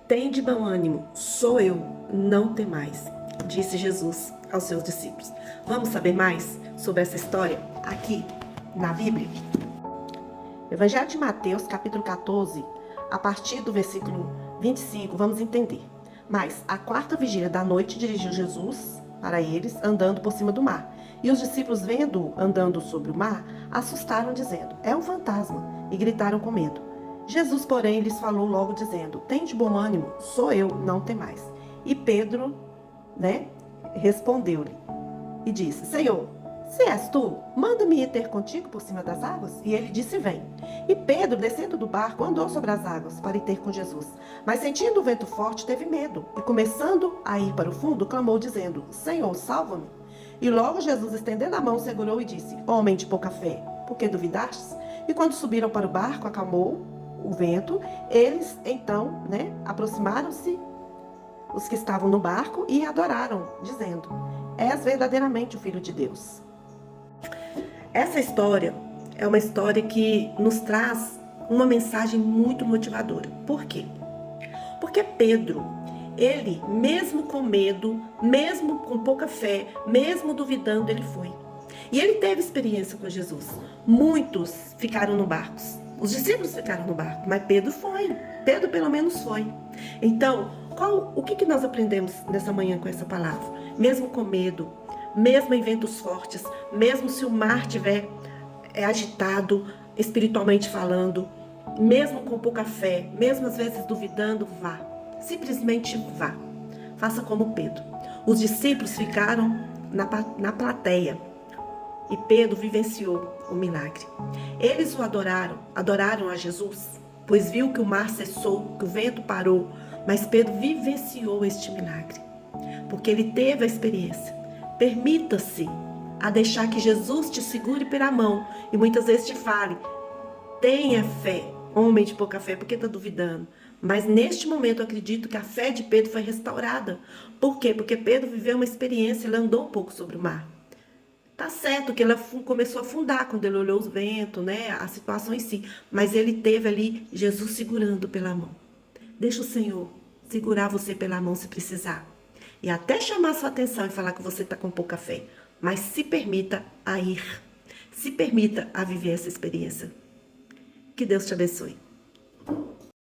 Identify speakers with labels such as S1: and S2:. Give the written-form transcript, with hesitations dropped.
S1: Tende bom ânimo, sou eu, não temais, disse Jesus aos seus discípulos. Vamos saber mais sobre essa história aqui na Bíblia? Evangelho de Mateus, capítulo 14, a partir do versículo 25, vamos entender. Mas a quarta vigília da noite dirigiu Jesus para eles, andando por cima do mar. E os discípulos, vendo-o andando sobre o mar, assustaram, dizendo: é um fantasma, e gritaram com medo. Jesus, porém, lhes falou logo, dizendo: tende bom ânimo, sou eu, não temais. E Pedro, respondeu-lhe e disse: Senhor, se és tu, manda-me ir ter contigo por cima das águas? E ele disse: vem. E Pedro, descendo do barco, andou sobre as águas para ir ter com Jesus. Mas sentindo o vento forte, teve medo, e começando a ir para o fundo, clamou, dizendo: Senhor, salva-me. E logo Jesus, estendendo a mão, segurou e disse: homem de pouca fé, por que duvidastes? E quando subiram para o barco, acalmou o vento. Eles, então, aproximaram-se, os que estavam no barco, e adoraram, dizendo: és verdadeiramente o Filho de Deus. Essa história é uma história que nos traz uma mensagem muito motivadora. Por quê? Porque Pedro, ele, mesmo com medo, mesmo com pouca fé, mesmo duvidando, ele foi. E ele teve experiência com Jesus. Muitos ficaram no barco. Os discípulos ficaram no barco, mas Pedro foi. Pedro pelo menos foi. Então, o que nós aprendemos nessa manhã com essa palavra? Mesmo com medo, mesmo em ventos fortes, mesmo se o mar estiver agitado, espiritualmente falando, mesmo com pouca fé, mesmo às vezes duvidando, vá. Simplesmente vá. Faça como Pedro. Os discípulos ficaram na plateia e Pedro vivenciou o milagre. Eles o adoraram a Jesus, pois viu que o mar cessou, que o vento parou, mas Pedro vivenciou este milagre, porque ele teve a experiência. Permita-se a deixar que Jesus te segure pela mão e muitas vezes te fale: tenha fé, homem de pouca fé, porque está duvidando. Mas neste momento eu acredito que a fé de Pedro foi restaurada. Por quê? Porque Pedro viveu uma experiência, ele andou um pouco sobre o mar. Tá certo que ela começou a afundar quando ele olhou os ventos, a situação em si. Mas ele teve ali Jesus segurando pela mão. Deixa o Senhor segurar você pela mão se precisar. E até chamar sua atenção e falar que você está com pouca fé. Mas se permita a ir. Se permita a viver essa experiência. Que Deus te abençoe.